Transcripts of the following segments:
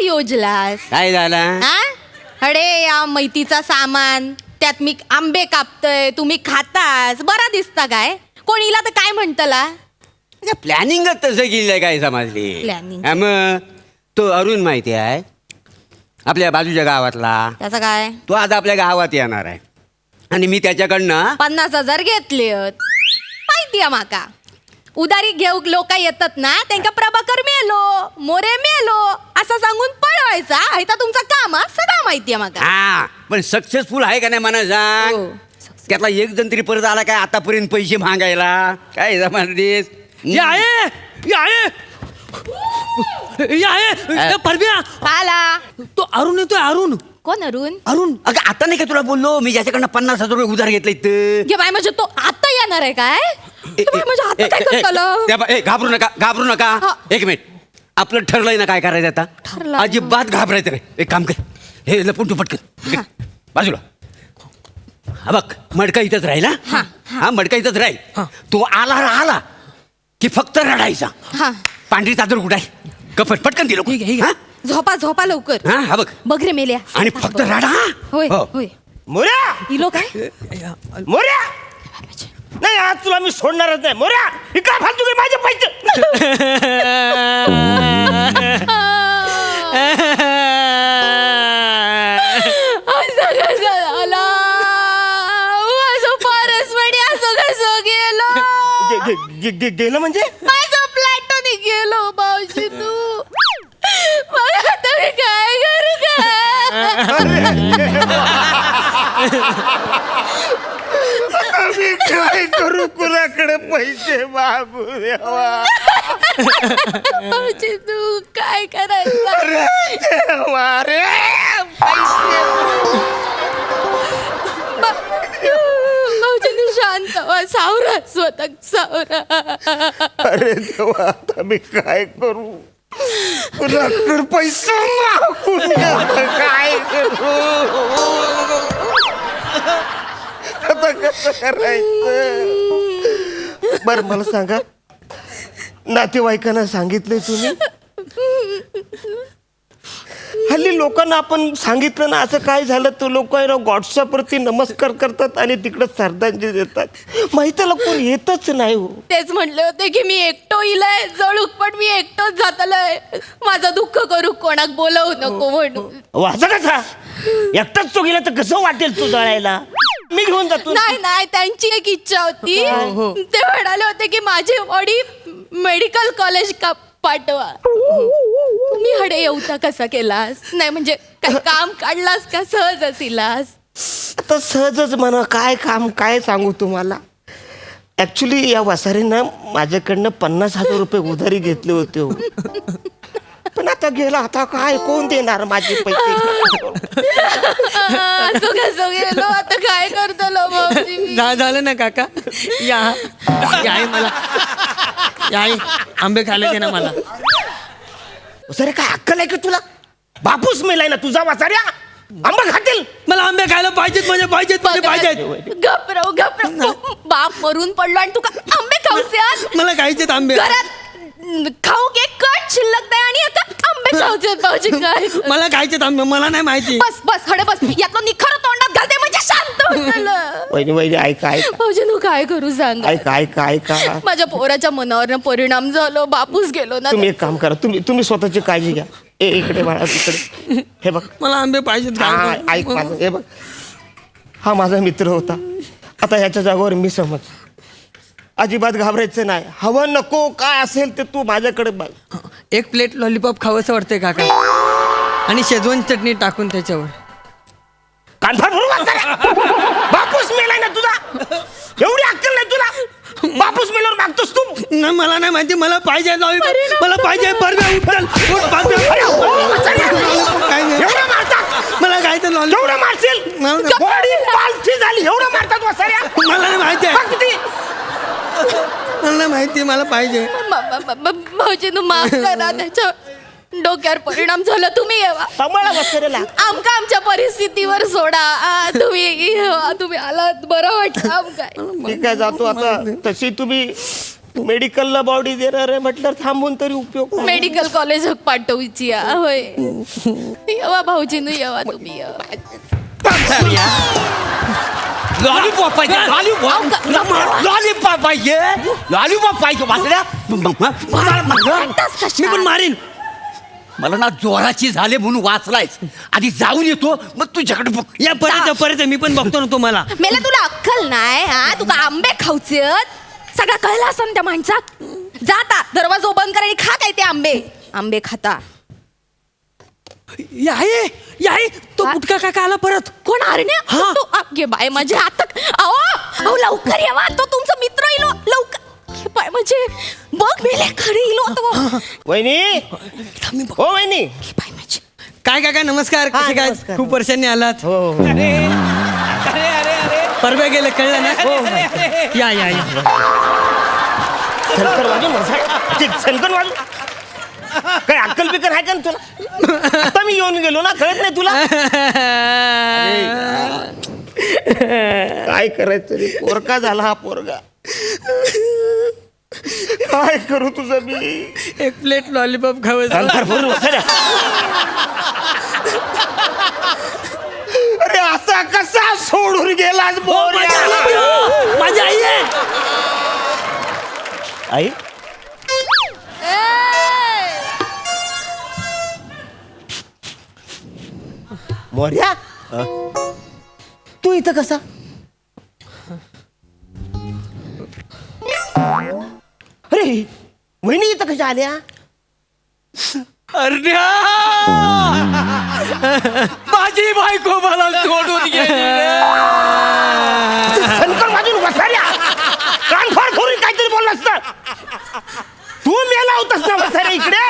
योजलास? काय झालं? हा? अरे या मैतीचा सामान, त्यात मी आंबे कापतय, तुम्ही खातास, बरा दिसता काय? कोणीला तर काय म्हणतला? प्लॅनिंगच तसं केलंय काय समजली? Planning. हा, मग तो अरुण माहिती आहे आपल्या बाजूच्या गावातला. त्याचं काय? तो आज आपल्या गावात येणार आहे आणि मी त्याच्याकडनं 50,000 घेतले माहितीये माका. उदारी घेऊ लोक येतात ना, त्यांका प्रभाकर मेलो, मोरे मेलो असं सांगून पळवायचा. आता तुमचं काम हा, सगळं माहितीये माका. हा, पण सक्सेसफुल आहे का नाही मला सांग. हो. त्यातला एक जण तरी परत आला काय आतापर्यंत पैसे मागायला? काय समजलीस? परब्या आला. तो अरुण येतोय. अरुण कोण अरुण? अरुण अगं आता नाही का तुला बोललो मी ज्याच्याकडनं 50,000 रुपये उधार घेतले घे बाय, म्हणजे तो आता येणार आहे काय? घे बाय, म्हणजे आता काय करताल? घाबरू नका घाबरू नका. हा. एक मिनिट, आपलं ठरलंय ना काय करायचं आता? ठरलं. अजिबात घाबरायचं रे. एक काम कर, हे लपून तू पटकन हा. बाजूला. हा बघ, मडका इथंच राहील. हा, हा मडका इथंच राहील. तो आला की फक्त रडायचा. हा. पांढरी चादर कुठे आहे? कपट पटकन दिलो. ठीक आहे, ठीक आहे. झोपा लवकर. हा बघ, बघ रे मेल्या. आणि फक्त रडा. होय हो. होय. मोऱ्या इलो काय? मोऱ्या नाही, आज तुला मी सोडणारच नाही. मोऱ्या ही काय फालतू काय माझे पैसे. असं कसं झालं? माझं परसमध्ये असं कसं गेलं? गेलं म्हणजे माझं प्लॅटोनी गेलो मावशी तू. मग आता मी काय करू मी काय करू, कुणाकडे पैसे मागू देवा. मावशी तू काय करायचं? अरे देवा रे, पैसे. मावशी तू शांत व्हा, सावरा स्वतः सावरा. अरे देवा, आता मी काय करू, कुणाकडे पैसे मागू देवा, काय करू, आता कसं करायचं? बर मला सांगा, नातेवाईकांना सांगितलंय तुम्ही? हल्ली लोकांना आपण सांगितलं ना असं काय झालं, तो लोक आहे ना व्हॉट्सअपवरती नमस्कार करतात आणि तिकडं श्रद्धांजली देतात. माहितीला कोण येतच नाही हो. तेच म्हणले होते की मी एकटो इलाय जळूक, पण मी एकटोच जातलंय. माझं दुःख करू, कोणाक बोलवू नको म्हणून. वाचा कसा एकटाच तो गेला तर कसं वाटेल तू जळायला? मी घेऊन जातो. नाही, त्यांची एक इच्छा होती. ते म्हणाले होते की माझी बॉडी मेडिकल कॉलेज का पाठवा. तुम्ही हडे येऊता कसा केलास? नाही म्हणजे काय काम काढलास का सहज असिलास? आता सहजच म्हणा, काय काम काय सांगू तुम्हाला. ऍक्च्युली या वसारीनं माझ्याकडनं 50,000 रुपये उधारी घेतले होते हो. पण आता गेला, आता काय कोण देणार माझे पैसे? असं कसं गेलो, आता काय करतलो मावशी मी? झालं ना काका. या आई मला आई आंबे खायला दे ना मला. सर काय अक्कल आहे का तुला? बापूस मेलाय ना तुझा वासाऱ्या, आंबा खातील. मला आंबे खायला पाहिजेत, म्हणजे पाहिजेत. घबरव. बाप मरून पडलो आणि तू का आंबे खाऊचे आज? मला खायचेत आंबे. घरात खाऊ घे, कट शिल्लक नाही आणि आता आंबे खाऊचे भाऊजी. काय मला खायचेत आंबे, मला नाही माहिती. बस हडे बस. यातलं निखर तोंडात घालते म्हणजे शांत होईल. वहिनी ऐका भाऊजी तू काय करू सांग? ऐका. माझ्या पोराच्या मनावर परिणाम झालो, बापूस गेलो ना. तुम्ही एक काम करा, तुम्ही स्वतःची काळजी घ्या. इकडे बाळा, तिकडे. हे बघ, मला आंबे पाहिजेत. ऐक माझं, हे बघ, हा माझा मित्र होता. आता ह्याच्या जागेवर मी समज. अजिबात घाबरायचं नाही. हवं नको काय असेल ते तू माझ्याकडे बघ. एक प्लेट लॉलीपॉप खावंसं वाटतंय काका, आणि शेजवान चटणी टाकून त्याच्यावर. कानफाड भरून वाचता. बापूस मेलाय ना तुझा, एवढी अक्कल नाही तुला? बापूस मेल्यावर मागतोस तू? नाही, मला नाही माहिती. मला पाहिजे लॉलीपॉप, मला पाहिजे. परब्या काय नाही, एवढं मारतात? मला खायचं लॉलीपॉप. एवढं मारशील? मला बॉडी पालथी झाली, एवढं मारतात वसाऱ्या. नाही माहिती आहे. बघ किती. मला नाही माहिती, मला पाहिजे. भाऊजी तू माफ करा, त्याच्या डोक्यावर परिणाम झाला. तुम्ही येवा, सांभाळा वसाऱ्याला. आमका आमच्या परिस्थितीवर सोडा. तुम्ही आलात बरं वाटलं आमका. ठीक आहे, जातो आता. तशी तुम्ही मेडिकलला बॉडी देणार आहे म्हटलं थांबून तरी उपयोग नाही. मेडिकल कॉलेज पाठवची होय येवा भाऊजीनू येवा तुम्ही येवा. लॉलीपॉप पाहिजे लॉलीपॉप पाहिजे लॉलीपॉप पाहिजे वाचल्या मी पण मारीन. मला ना जोराची झाले म्हणून वाचलायच आधी जाऊन येतो मग तुझ्याकडे बघ. या परत मी पण बघतो ना तुम्हाला. मेला तुला अक्कल नाही हा तुका आंबे खाऊचे सगळं कळलं असं ना त्या माणसाक. जाता दरवाजा बंद करा आणि खा काय ते आंबे खाता. याय तो काय? गुटखा काका आला परत. कोण आरण्या हा. तो गे बाय माझे आता अहो लवकर येवा तो तुमचा मित्र इलो लवकर गे बाय म्हणजे बघ मेले खरी इलो तो वहिनी हो वहिनी गे बाय माझे काय काका नमस्कार. हा, कसे काय नमस्कार. खूप वर्षांनी आलात. हो हो. परवा गेले कळलं ना. या सनकर वाजून सनकर वाजून काय अक्कल बिकल आहे का ना तुला. आता मी येऊन गेलो ना कळत नाही तुला. काय करायचं रे पोरका झाला हा पोरगा. काय करू तुझं मी. एक प्लेट लॉलीपॉप खावं. सनकर बोलू अरे असा कसा सोडून गेलास माझी आई आहे. आई मोर्या तू इथं कसा. अरे वहिनी इथं कशा आल्या. अर्ध्या माझी बायको मला सोडून गेली सनकर वाजून वसाऱ्या कान फार करून काहीतरी बोलला असतं. तू मेला होतास ना वसाऱ्या इकडे.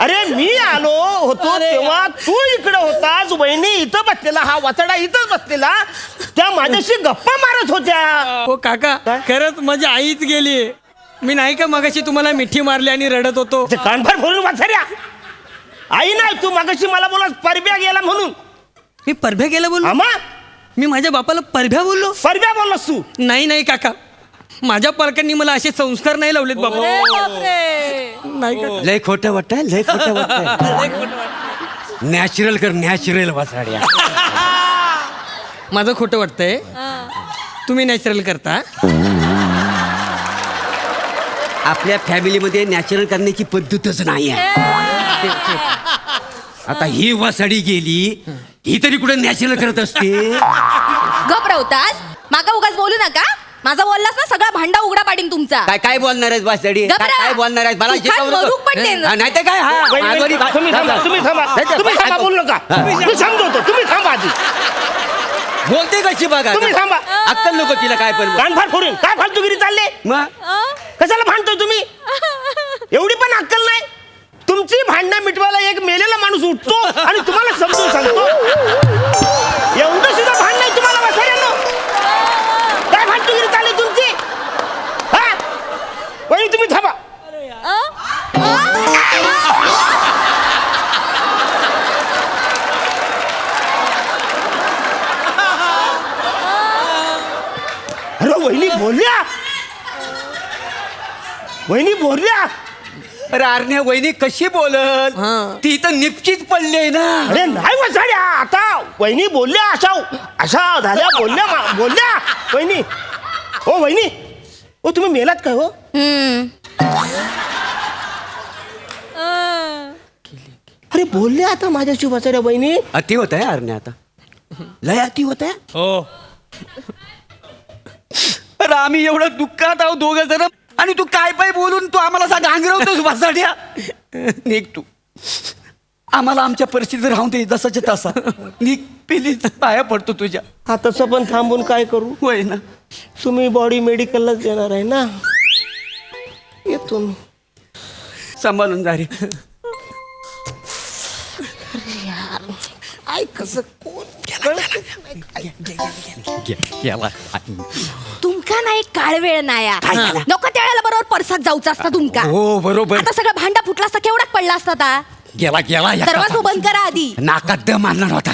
अरे मी आलो होतो तेव्हा तू इकडे होतास. वहिनी इथं बसलेला हा वाचडा इथंच बसलेला त्या माझ्याशी गप्पा मारत होत्या. हो काका काय? खरंच माझी आईच गेली. मी नाही का मगाशी तुम्हाला मिठी मारली आणि रडत होतो. ते कानफार भरून वाचऱ्या आई नाही तू मागाशी मला बोलास परब्या गेला म्हणून. मी परभ्या गेला बोललो. आमा मी माझ्या बापाला परभ्या बोललो. परब्या बोललास तू. नाही काका माझ्या पालकांनी मला असे संस्कार नाही लावलेत बाबा. नाही का. लय खोटं वाटतंय लय खोटं वाटतंय. नॅचरल कर नॅचरल वासाड्या. माझं खोटं वाटतंय. तुम्ही नॅचरल करता. आपल्या फॅमिलीमध्ये नॅचरल करण्याची पद्धतच नाही आहे. आता ही वासाडी गेली ही तरी कुठे नॅचरल करत असते. घबरवतास मागा उगाच बोलू नका. माझा बोललास ना सगळा भांडा उघडा पाडीन तुमचा. काय काय बोलणार आहेस वासाडी. घबरा. काय बोलणार आहेस मला तू काय मरूक पण दे ना. नाही तर काय हा माघारी बा- तुम्ही थांबा तुम्ही थांबा तुम्ही थांबा बोलू नका. मी समजवतो तुम्ही थांबा आधी. बोलते कशी बघा तुम्ही थांबा. अक्कल नको तिला काय पण कानफार फोडून काय फालतूगिरी चालले. मग कशाला भांडतोय तुम्ही. एवढी पण अक्कल नाही. तुमची भांडणं मिटवायला एक मेलेला माणूस उठतो आणि तुम्हाला समजून सांगतो. एवढं सुद्धा भांडण नाही तुम्हाला वसाऱ्यांनो. काय फालतूगिरी चालली तुमची. हा वहिनी तुम्ही थांबा. अरे वहिनी बोलल्या. वहिनी बोलल्या. अरे आरण्या वहिनी कशी बोलत ती तर निपचीच पडली ना. अरे नाही वसाड्या आता वहिनी बोलल्या अशा अशा झाल्या बोलल्या बोलल्या वहिनी. ओ वहिनी ओ तुम्ही मेलात काय हो. अरे बोलले आता माझ्याशी वसाड्या वहिनी. अति होत आहे आरण्या आता लय अति होत आहे. हो अरे आम्ही एवढं दुःखात आहोत दोघं जण आणि तू काय पाय बोलून तू आम्हाला असा घांगरवतोस वासाड्या. निघ तू आम्हाला आमच्या परिस्थितीत राहून दे जसाच्या तसा. निघ प्लीज पाया पडतो तुझ्या. हा तसं पण थांबून काय करू. होय ना. तुम्ही बॉडी मेडिकललाच देणार आहे ना. येतो मी. सांभाळून जा रे. काय कसं कोण तुमका ना एक काळ वेळ नाही नको त्यावेळेला बरोबर परसात जाऊचा असता तुमका. हो बरोबर. आता सगळं भांडा फुटला असता केवढा पडला असता ता. गेला गेला एकटा. दरवाजा बंद करा आधी. नाकात दम आणणार होता.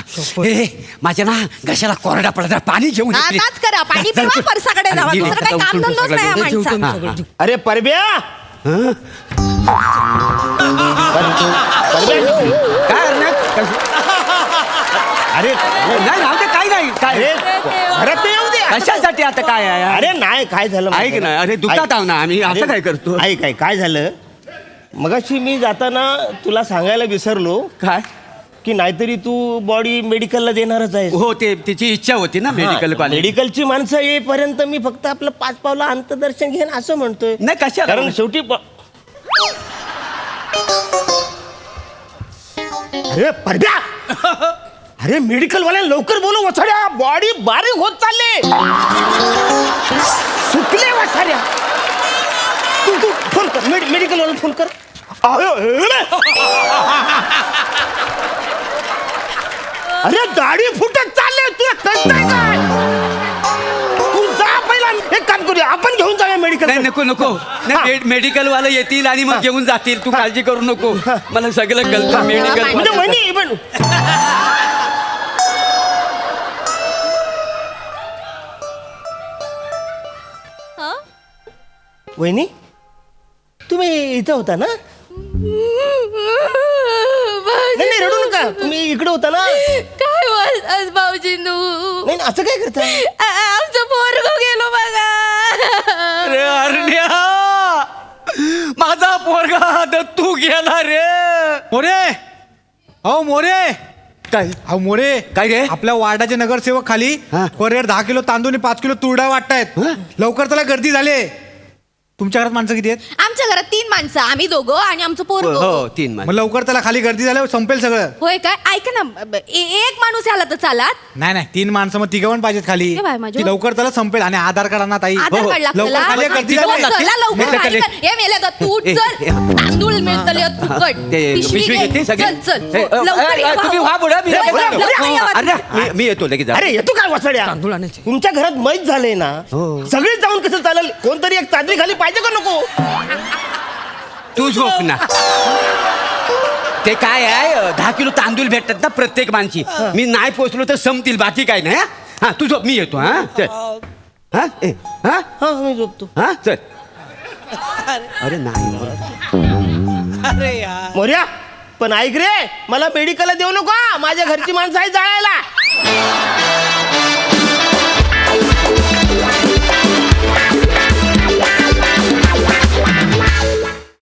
माझ्या ना घशाला कोरडा पडला, पाणी घेऊन ये, please. नाच करा, पाणी पिवा, परसाकडे जावा. आणि दुसरं काही काम धंदाच नाही या माणसाला. अरे परब्या काय अर्णब? अरे नाही राहू दे, काय नाही काय अरे घरात ते येऊ दे. कशासाठी आता काय आहे? अरे नाही काय झालं ऐक माहिती ना, आहे? अरे दुखात आहो ना आम्ही, असं अरे, काय करतो? ऐक काय झालं मगाशी मी जाताना तुला सांगायला विसरलो काय? की नाहीतरी तू बॉडी मेडिकलला देणारच आहे. हो, ते तिची इच्छा होती ना मेडिकल कॉलेज. मेडिकलची माणसं येईपर्यंत मी फक्त आपलं 5 पावलं अंतदर्शन घेईन असं म्हणतोय. नाही कशाला? कारण शेवटी अरे परद्या अरे मेडिकल वाल्या लवकर बोलू वसाड्या, बॉडी बारीक होत चालले, सुकले वसाड्या. तू फोन कर, मेडिकल वाला फोन कर. अरे दाढी फुटत चालले, तुला कळतंय काय? तू जा पहिला, एक काम करूया आपण घेऊन जाऊया मेडिकल. नाही नको नको, मेडिकल वाले येतील आणि मग घेऊन जातील. तू काळजी करू नको, मला सगळं कळतं. मेडिकल म्हणजे वहिनी पण हं? वहिनी तुम्ही इथं होता ना? नाही नाही रडू नका, तुम्ही इकडे होता ना? काय बोलतास भाऊजी तू? नाही असं काय करता? आमचं पोरगो गेलो बघा. अरे अरण्या, माझा पोरगा दत्तू गेला रे. मोरे अहो मोरे काय? अहो मोरे काय रे? आपल्या वार्डाचे नगरसेवक खाली हा. कोरिअर 10 किलो तांदूळ आणि 5 किलो तुरडा वाटतायत. हा? लवकर त्याला गर्दी झाली. तुमच्या घरात माणसं किती आहेत? आमच्या घरात 3 माणसं, आम्ही दोघं आणि आमचं पोरगो. हो 3 मग लवकर त्याला खाली गर्दी झाल्यावर संपेल सगळं. होय काय? ऐका ना, एक माणूस आला तर चालात. नाही नाही 3 माणसं मग 3 पण पाहिजेत खाली. ए बाय, माझ्या- ती लवकर त्याला संपेल. आणि आधार कार्ड आणा ताई. आधार हो, कार्ड लागतं लवकर खाली गर्दी हो, झाली. चला लवकर मेलं खाली का? कर. हे मेलं का? तू ए, चल, ए, तांदूळ मिळतले फुकट. ते पिशवी पिशवी घे. घेते सगळे. चल चल ए, लवकर ये, तुम्ही भाऊ. व्हा पुढं, मी लगेच लवकर, जातो. लवकर या, अरे मी येतो लगेच. अरे येतो काय वसाड्या? तुमच्या घरात मैत झाले ना, सगळेच जाऊन कसं चालेल? कोणतरी एक चादरी खाली पाहिजे का नको? तू झोप ना. ते काय आहे, 10 किलो तांदूळ भेटतात ना प्रत्येक माणशी. मी नाही पोचलो तर संपतील, बाकी काय नाही. हा तू झोप, मी येतो. हा चल. हा ए, हा हा मी झोपतो. हा चल. अरे नाही मोर्या पण ऐक रे, मला मेडिकलला देऊ नको हा. माझ्या घरची माणसं आहे जायला.